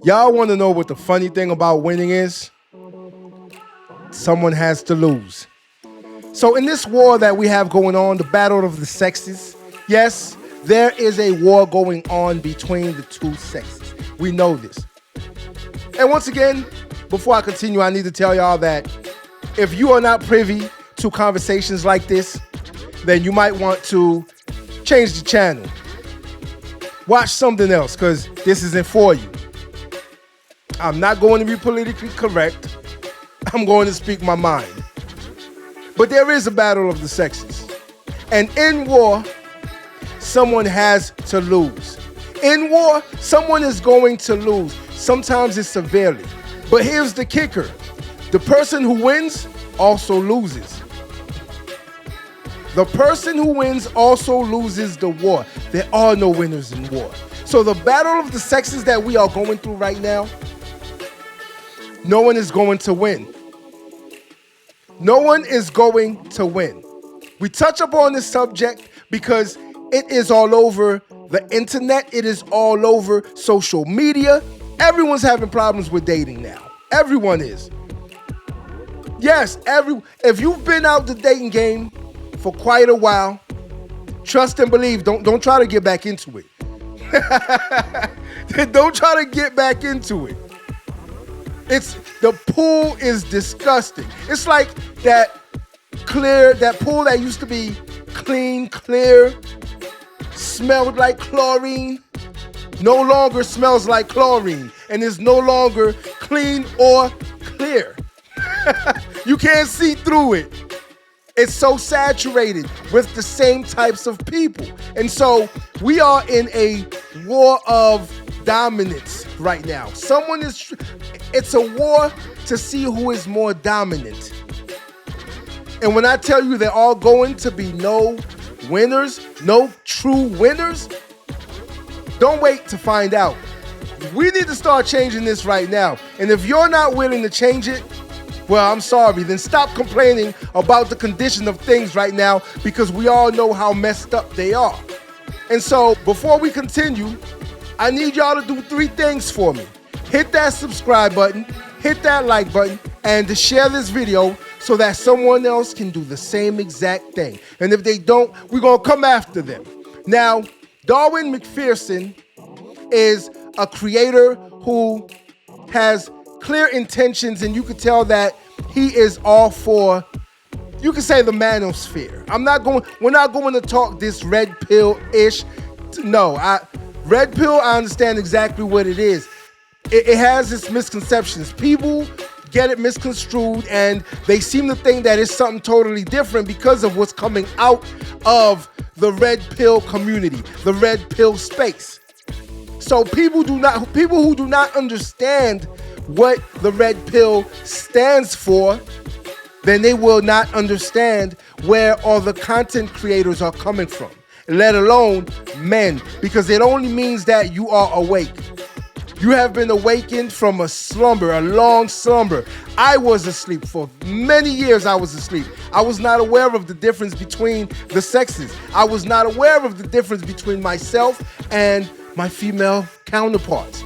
Y'all want to know what the funny thing about winning is? Someone has to lose. So in this war that we have going on, the battle of the sexes, yes, there is a war going on between the two sexes. We know this. And once again, before I continue, I need to tell y'all that if you are not privy to conversations like this, then you might want to change the channel. Watch something else, because this isn't for you. I'm not going to be politically correct. I'm going to speak my mind. But there is a battle of the sexes. And in war, someone has to lose. In war, someone is going to lose. Sometimes it's severely. But here's the kicker. The person who wins also loses. The person who wins also loses the war. There are no winners in war. So the battle of the sexes that we are going through right now, no one is going to win. No one is going to win. We touch upon this subject because it is all over the internet. It is all over social media. Everyone's having problems with dating now. Everyone is. Yes, if you've been out the dating game for quite a while, trust and believe, don't try to get back into it. Don't try to get back into it. The pool is disgusting. It's like that pool that used to be clean, clear, smelled like chlorine, no longer smells like chlorine and is no longer clean or clear. You can't see through it. It's so saturated with the same types of people. And so we are in a war of dominance right now. It's a war to see who is more dominant. And when I tell you there are going to be no winners, no true winners, don't wait to find out. We need to start changing this right now. And if you're not willing to change it, well, I'm sorry, then stop complaining about the condition of things right now, because we all know how messed up they are. And so before we continue, I need y'all to do 3 things for me. Hit that subscribe button, hit that like button, and to share this video so that someone else can do the same exact thing. And if they don't, we're going to come after them. Now, Darwin McPherson is a creator who has clear intentions, and you could tell that he is all for, you could say, the manosphere. We're not going to talk this red pill-ish. No, red pill, I understand exactly what it is. It has its misconceptions. People get it misconstrued, and they seem to think that it's something totally different because of what's coming out of the red pill community, the red pill space. So people who do not understand what the red pill stands for, then they will not understand where all the content creators are coming from, let alone men, because it only means that you are awake. You have been awakened from a slumber, a long slumber. I was asleep for many years. I was asleep. I was not aware of the difference between the sexes. I was not aware of the difference between myself and my female counterparts.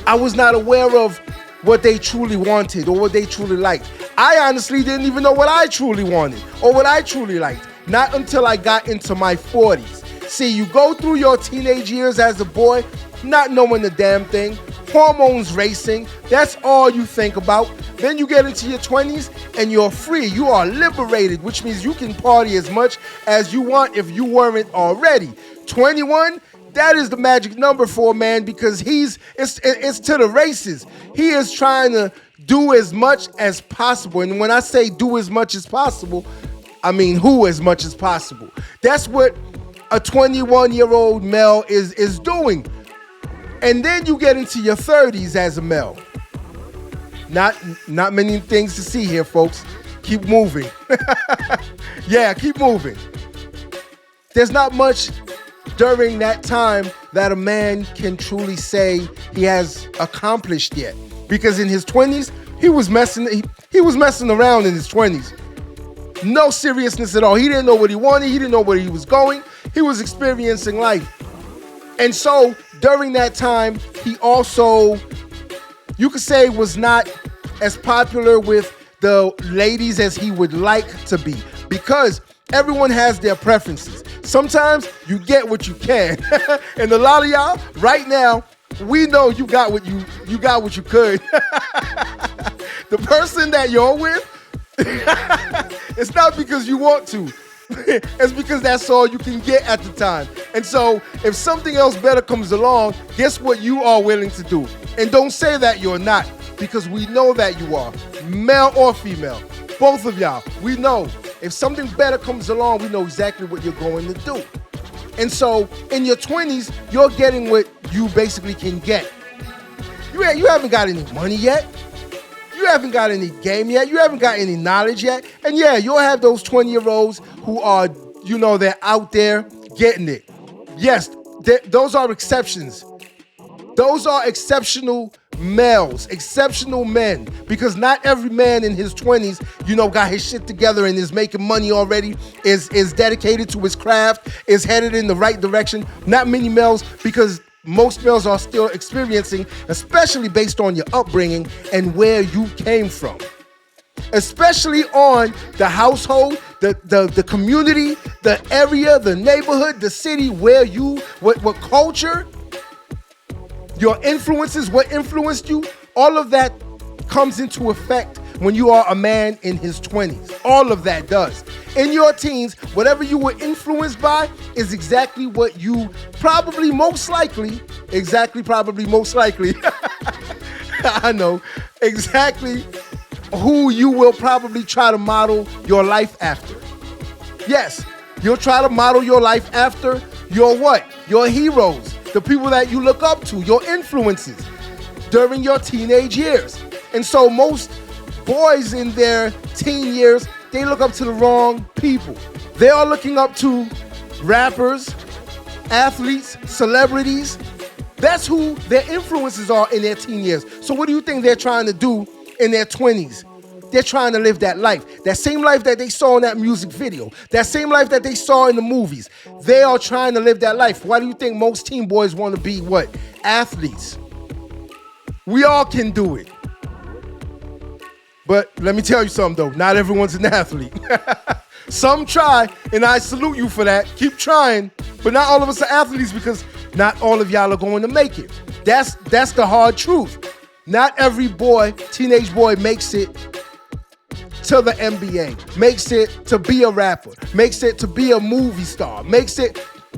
I was not aware of what they truly wanted or what they truly liked. I honestly didn't even know what I truly wanted or what I truly liked. Not until I got into my 40s. See, you go through your teenage years as a boy, not knowing the damn thing, hormones racing, that's all you think about. Then you get into your 20s and you're free. You are liberated, which means you can party as much as you want if you weren't already. 21, that is the magic number for a man, because it's to the races. He is trying to do as much as possible. And when I say do as much as possible, I mean who as much as possible. That's what a 21-year-old male is doing. And then you get into your 30s as a male. Not many things to see here, folks. Keep moving. Yeah, keep moving. There's not much during that time that a man can truly say he has accomplished yet. Because in his 20s, he was messing around in his 20s. No seriousness at all. He didn't know what he wanted. He didn't know where he was going. He was experiencing life. And so during that time, he also you could say was not as popular with the ladies as he would like to be, because everyone has their preferences. Sometimes you get what you can. And a lot of y'all right now, we know you got what you could. The person that you're with, it's not because you want to. It's because that's all you can get at the time. And so if something else better comes along, guess what you are willing to do? And don't say that you're not, because we know that you are, male or female. Both of y'all, we know. If something better comes along, we know exactly what you're going to do. And so in your 20s, you're getting what you basically can get. You haven't got any money yet. You haven't got any game yet. You haven't got any knowledge yet. And yeah, you'll have those 20-year-olds who are, they're out there getting it. Yes, those are exceptions. Those are exceptional males, exceptional men, because not every man in his 20s, got his shit together and is making money already, is dedicated to his craft, is headed in the right direction. Not many males, because most males are still experiencing, especially based on your upbringing and where you came from. Especially on the household, the community, the area, the neighborhood, the city, where what culture, your influences, what influenced you, all of that comes into effect when you are a man in his 20s. All of that does. In your teens, whatever you were influenced by is exactly what you probably most likely, I know, exactly who you will probably try to model your life after. Yes, you'll try to model your life after your what? Your heroes, the people that you look up to, your influences during your teenage years. And so most boys in their teen years, they look up to the wrong people. They are looking up to rappers, athletes, celebrities. That's who their influences are in their teen years. So what do you think they're trying to do in their 20s? They're trying to live that life. That same life that they saw in that music video. That same life that they saw in the movies. They are trying to live that life. Why do you think most teen boys want to be what? Athletes. We all can do it. But let me tell you something though, not everyone's an athlete. Some try, and I salute you for that. Keep trying, but not all of us are athletes, because not all of y'all are going to make it. That's the hard truth. Not every boy, teenage boy, makes it to the NBA, makes it to be a rapper, makes it to be a movie star,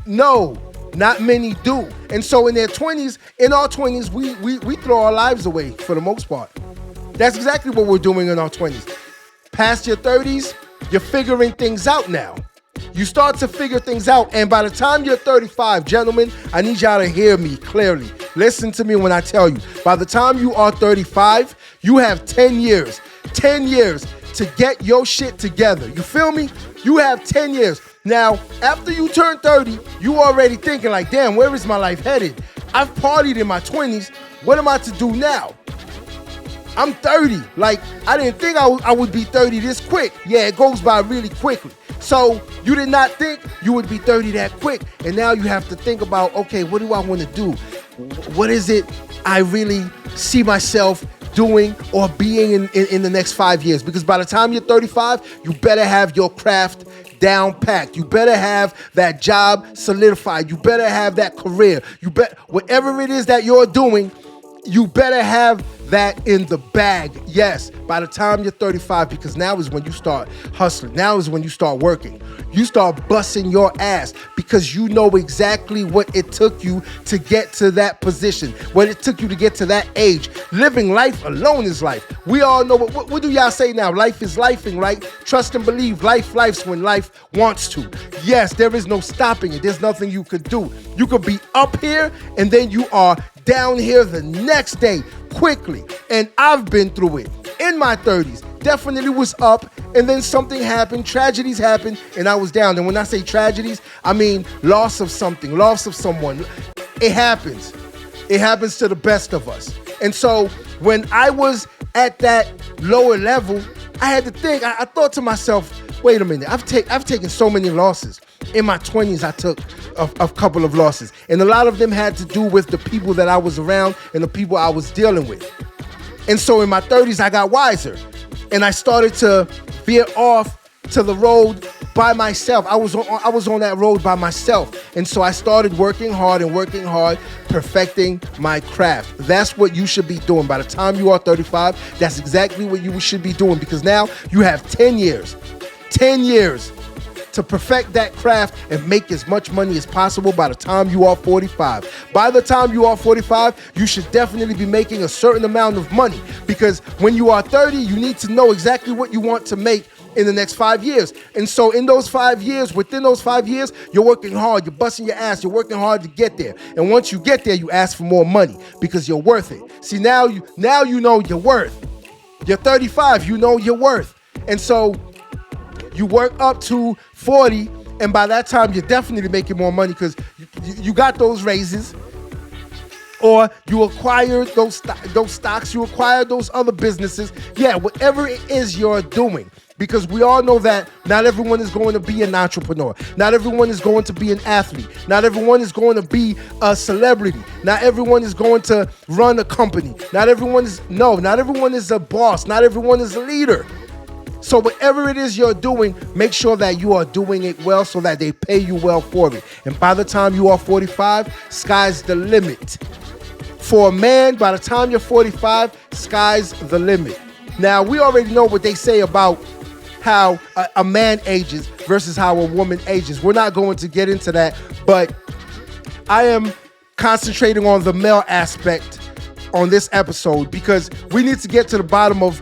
no, not many do. And so in our 20s, we throw our lives away for the most part. That's exactly what we're doing in our 20s. Past your 30s, you're figuring things out now. You start to figure things out, and by the time you're 35, gentlemen, I need y'all to hear me clearly. Listen to me when I tell you. By the time you are 35, you have 10 years to get your shit together. You feel me? You have 10 years. Now, after you turn 30, you already thinking like, damn, where is my life headed? I've partied in my 20s. What am I to do now? I'm 30. Like, I didn't think I would be 30 this quick. Yeah, it goes by really quickly. So you did not think you would be 30 that quick. And now you have to think about, okay, what do I want to do? What is it I really see myself doing or being in the next 5 years? Because by the time you're 35, you better have your craft down packed. You better have that job solidified. You better have that career. Whatever it is that you're doing, you better have that in the bag. Yes, by the time you're 35, because now is when you start hustling. Now is when you start working. You start busting your ass, because you know exactly what it took you to get to that position, what it took you to get to that age. Living life alone is life. We all know what do y'all say now? Life is lifing, right? Trust and believe. Life's when life wants to. Yes, there is no stopping it. There's nothing you could do. You could be up here and then you are down here the next day quickly. And I've been through it in my 30s. Definitely was up, and then something happened, tragedies happened, and I was down. And when I say tragedies, I mean loss of something, loss of someone. It happens. It happens to the best of us. And so when I was at that lower level, I had to think, I thought to myself, wait a minute, I've taken so many losses. In my 20s, I took a couple of losses. And a lot of them had to do with the people that I was around and the people I was dealing with. And so in my 30s, I got wiser. And I started to veer off to the road by myself. I was on that road by myself. And so I started working hard, perfecting my craft. That's what you should be doing. By the time you are 35, that's exactly what you should be doing, because now you have 10 years to perfect that craft and make as much money as possible by the time you are 45. By the time you are 45, you should definitely be making a certain amount of money, because when you are 30, you need to know exactly what you want to make in the next 5 years. And so in those 5 years, within those 5 years, you're working hard, you're busting your ass, you're working hard to get there. And once you get there, you ask for more money because you're worth it. See, now you know your worth. You're 35, you know your worth. And so you work up to 40, and by that time, you're definitely making more money because you got those raises, or you acquired those stocks, you acquired those other businesses. Yeah, whatever it is you're doing. Because we all know that not everyone is going to be an entrepreneur. Not everyone is going to be an athlete. Not everyone is going to be a celebrity. Not everyone is going to run a company. Not everyone is a boss. Not everyone is a leader. So whatever it is you're doing, make sure that you are doing it well so that they pay you well for it. And by the time you are 45, sky's the limit. For a man, by the time you're 45, sky's the limit. Now, we already know what they say about how a man ages versus how a woman ages. We're not going to get into that, but I am concentrating on the male aspect on this episode because we need to get to the bottom of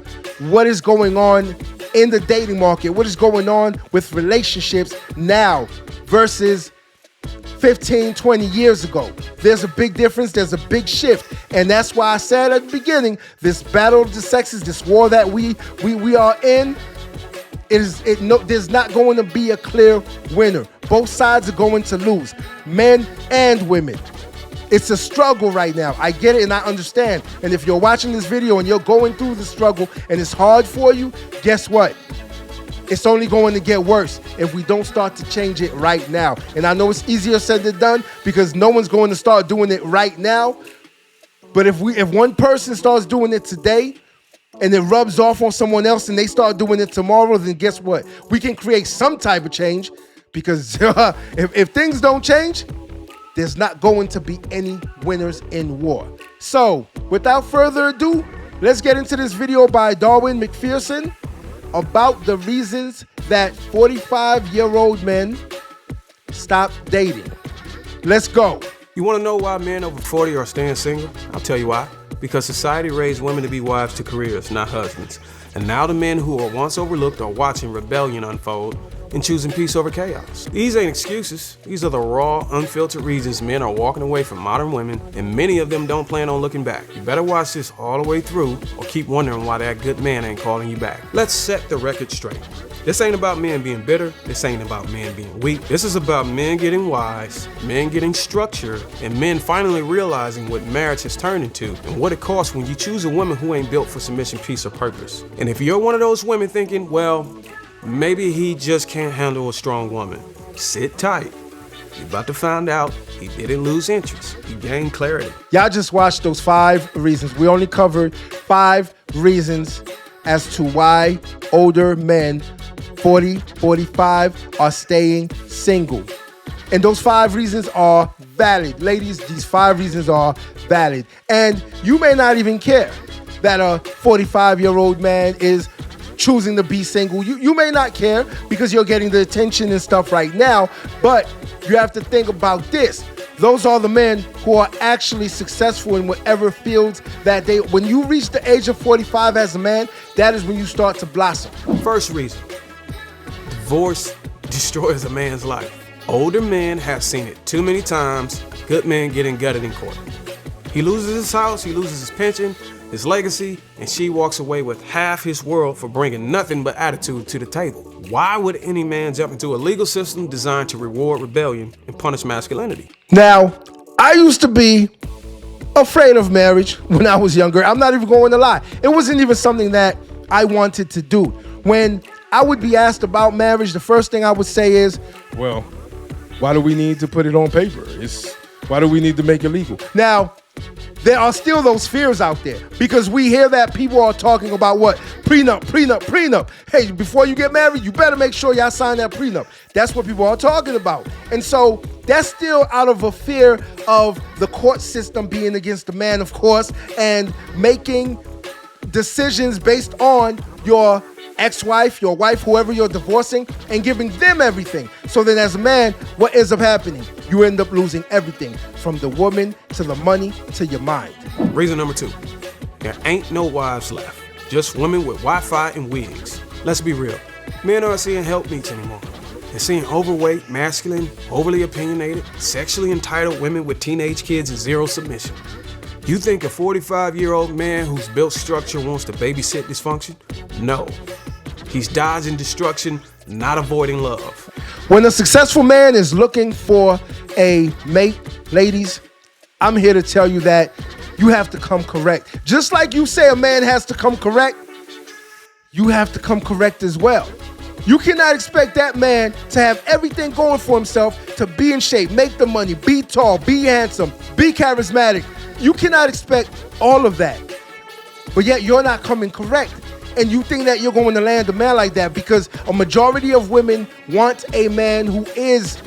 what is going on in the dating market, what is going on with relationships now versus 15, 20 years ago. There's a big difference, there's a big shift. And that's why I said at the beginning, this battle of the sexes, this war that we are in, there's not going to be a clear winner. Both sides are going to lose, men and women. It's a struggle right now. I get it and I understand. And if you're watching this video and you're going through the struggle and it's hard for you, guess what? It's only going to get worse if we don't start to change it right now. And I know it's easier said than done because no one's going to start doing it right now. But if one person starts doing it today and it rubs off on someone else and they start doing it tomorrow, then guess what? We can create some type of change, because if things don't change, there's not going to be any winners in war. So without further ado, let's get into this video by Darwin McPherson about the reasons that 45-year-old men stop dating. Let's go. You want to know why men over 40 are staying single? I'll tell you why. Because society raised women to be wives to careers, not husbands. And now the men who were once overlooked are watching rebellion unfold and choosing peace over chaos. These ain't excuses. These are the raw, unfiltered reasons men are walking away from modern women, and many of them don't plan on looking back. You better watch this all the way through or keep wondering why that good man ain't calling you back. Let's set the record straight. This ain't about men being bitter. This ain't about men being weak. This is about men getting wise, men getting structure, and men finally realizing what marriage has turned into and what it costs when you choose a woman who ain't built for submission, peace, or purpose. And if you're one of those women thinking, well, maybe he just can't handle a strong woman, sit tight. You're about to find out he didn't lose interest. He gained clarity. Y'all just watched those 5 reasons. We only covered 5 reasons as to why older men, 40, 45, are staying single. And those 5 reasons are valid. Ladies, these 5 reasons are valid. And you may not even care that a 45-year-old man is choosing to be single. You may not care because you're getting the attention and stuff right now, but you have to think about this. Those are the men who are actually successful in whatever fields that when you reach the age of 45 as a man, that is when you start to blossom. First reason, divorce destroys a man's life. Older men have seen it too many times. Good men getting gutted in court. He loses his house, he loses his pension, his legacy, and she walks away with half his world for bringing nothing but attitude to the table. Why would any man jump into a legal system designed to reward rebellion and punish masculinity? Now, I used to be afraid of marriage when I was younger. I'm not even going to lie. It wasn't even something that I wanted to do. When I would be asked about marriage, the first thing I would say is, well, why do we need to put it on paper? Why do we need to make it legal? Now, there are still those fears out there because we hear that people are talking about what? Prenup, prenup, prenup. Hey, before you get married, you better make sure y'all sign that prenup. That's what people are talking about. And so that's still out of a fear of the court system being against the man, of course, and making decisions based on your ex-wife, your wife, whoever you're divorcing, and giving them everything. So then as a man, what ends up happening? You end up losing everything, from the woman to the money to your mind. Reason number 2, there ain't no wives left. Just women with Wi-Fi and wigs. Let's be real. Men aren't seeing helpmeets anymore. They're seeing overweight, masculine, overly opinionated, sexually entitled women with teenage kids and zero submission. You think a 45-year-old man who's built structure wants to babysit dysfunction? No. He's dodging destruction, not avoiding love. When a successful man is looking for a mate, ladies, I'm here to tell you that you have to come correct. Just like you say a man has to come correct, you have to come correct as well. You cannot expect that man to have everything going for himself, to be in shape, make the money, be tall, be handsome, be charismatic. You cannot expect all of that, but yet you're not coming correct. And you think that you're going to land a man like that because a majority of women want a man who is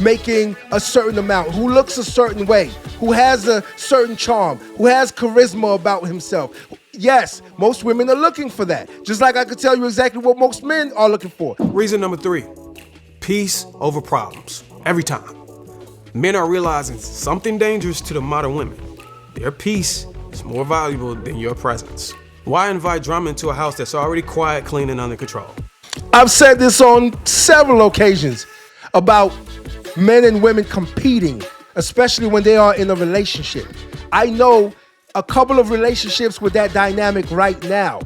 making a certain amount, who looks a certain way, who has a certain charm, who has charisma about himself. Yes, most women are looking for that. Just like I could tell you exactly what most men are looking for. Reason number 3, peace over problems. Every time. Men are realizing something dangerous to the modern women. Their peace is more valuable than your presence. Why invite drama into a house that's already quiet, clean, and under control? I've said this on several occasions about men and women competing, especially when they are in a relationship. I know a couple of relationships with that dynamic right now.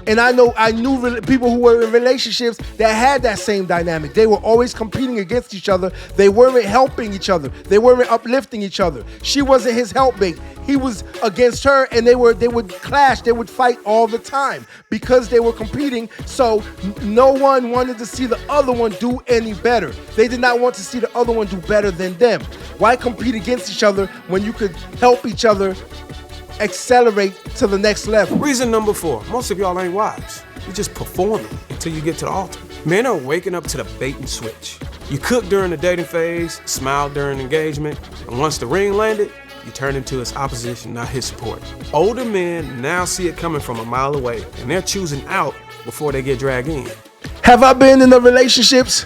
And I knew people who were in relationships that had that same dynamic. They were always competing against each other. They weren't helping each other. They weren't uplifting each other. She wasn't his helpmate. He was against her, and they would clash. They would fight all the time because they were competing. So no one wanted to see the other one do any better. They did not want to see the other one do better than them. Why compete against each other when you could help each other accelerate to the next level? Reason number 4, most of y'all ain't wives. You're just performing until you get to the altar. Men are waking up to the bait and switch. You cook during the dating phase, smile during engagement, and once the ring landed, you turn into his opposition, not his support. Older men now see it coming from a mile away, and they're choosing out before they get dragged in. Have I been in the relationships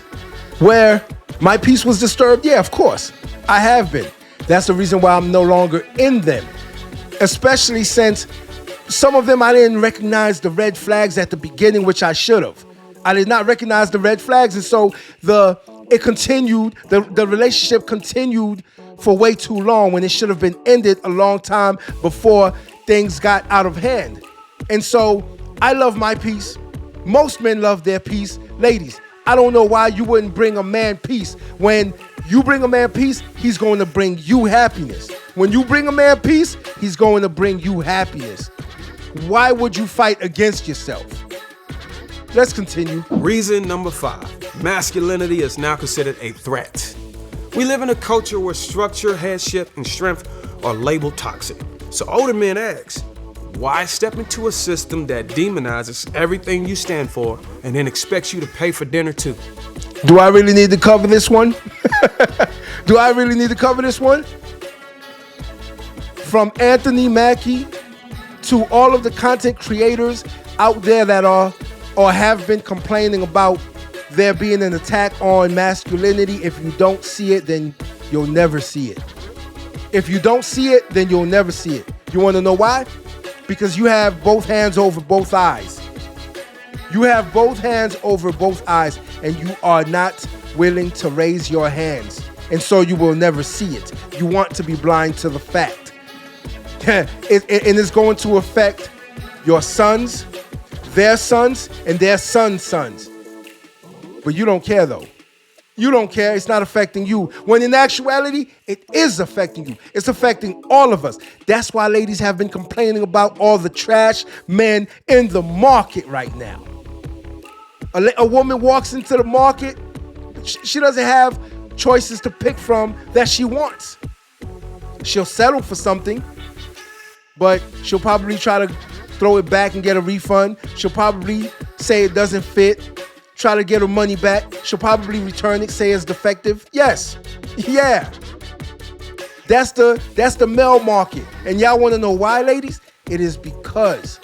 where my peace was disturbed? Yeah, of course. I have been. That's the reason why I'm no longer in them. Especially since some of them I didn't recognize the red flags at the beginning, which I should have. I did not recognize the red flags, and so the relationship continued for way too long when it should have been ended a long time before things got out of hand. And so I love my peace. Most men love their peace. Ladies, I don't know why you wouldn't bring a man peace. When you bring a man peace, he's going to bring you happiness. When you bring a man peace, he's going to bring you happiness. Why would you fight against yourself? Let's continue. Reason number 5, masculinity is now considered a threat. We live in a culture where structure, headship, and strength are labeled toxic. So older men ask, why step into a system that demonizes everything you stand for and then expects you to pay for dinner too? Do I really need to cover this one? Do I really need to cover this one? From Anthony Mackie to all of the content creators out there that are or have been complaining about there being an attack on masculinity. If you don't see it, then you'll never see it. If you don't see it, then you'll never see it. You want to know why? Because you have both hands over both eyes. You have both hands over both eyes, and you are not willing to raise your hands. And so you will never see it. You want to be blind to the fact. And it's going to affect your sons, their sons, and their sons' sons. But you don't care, though. You don't care. It's not affecting you. When in actuality, it is affecting you. It's affecting all of us. That's why ladies have been complaining about all the trash men in the market right now. A woman walks into the market, she doesn't have choices to pick from that she wants. She'll settle for something, but she'll probably try to throw it back and get a refund. She'll probably say it doesn't fit, try to get her money back. She'll probably return it, say it's defective. Yes, yeah. That's the male market. And y'all want to know why, ladies? It is because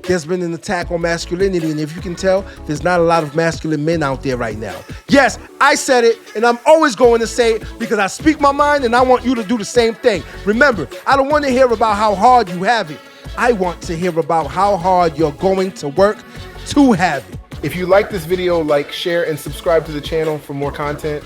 there's been an attack on masculinity, and if you can tell, there's not a lot of masculine men out there right now. Yes, I said it, and I'm always going to say it because I speak my mind, and I want you to do the same thing. Remember, I don't want to hear about how hard you have it. I want to hear about how hard you're going to work to have it. If you like this video, like, share, and subscribe to the channel for more content.